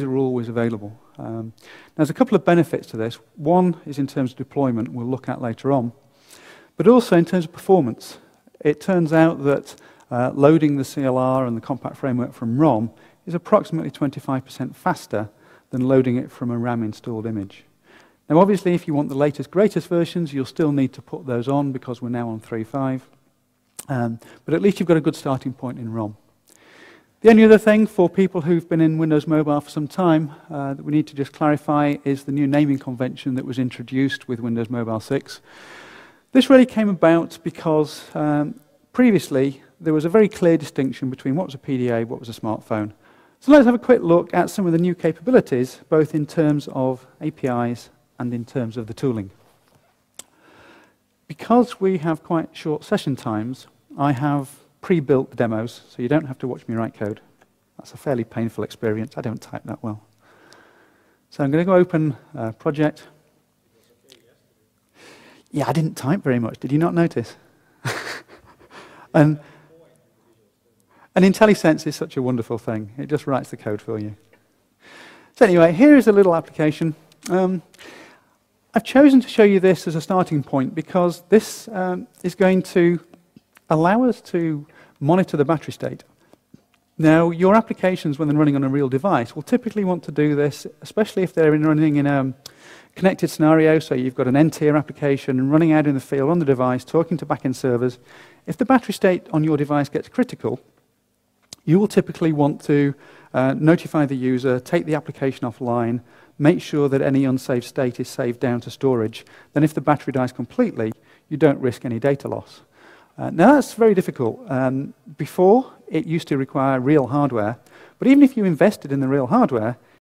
are always available. There's a couple of benefits to this. One is in terms of deployment, we'll look at later on, but also in terms of performance. It turns out that loading the CLR and the compact framework from ROM is approximately 25% faster than loading it from a RAM-installed image. Now, obviously, if you want the latest, greatest versions, you'll still need to put those on because we're now on 3.5. But at least you've got a good starting point in ROM. The only other thing for people who've been in Windows Mobile for some time that we need to just clarify is the new naming convention that was introduced with Windows Mobile 6. This really came about because previously there was a very clear distinction between what was a PDA, what was a smartphone. So let's have a quick look at some of the new capabilities, both in terms of APIs and in terms of the tooling. Because we have quite short session times, I have pre-built the demos, so you don't have to watch me write code. That's a fairly painful experience. I don't type that well. So I'm going to go open project. Yeah, I didn't type very much. Did you not notice? And IntelliSense is such a wonderful thing. It just writes the code for you. So anyway, here is a little application. I've chosen to show you this as a starting point because this is going to allow us to monitor the battery state. Now, your applications, when they're running on a real device, will typically want to do this, especially if they're running in a connected scenario, so you've got an N-tier application and running out in the field on the device, talking to back-end servers. If the battery state on your device gets critical, you will typically want to notify the user, take the application offline, make sure that any unsaved state is saved down to storage. Then if the battery dies completely, you don't risk any data loss. Now that's very difficult. Before, it used to require real hardware, but even if you invested in the real hardware,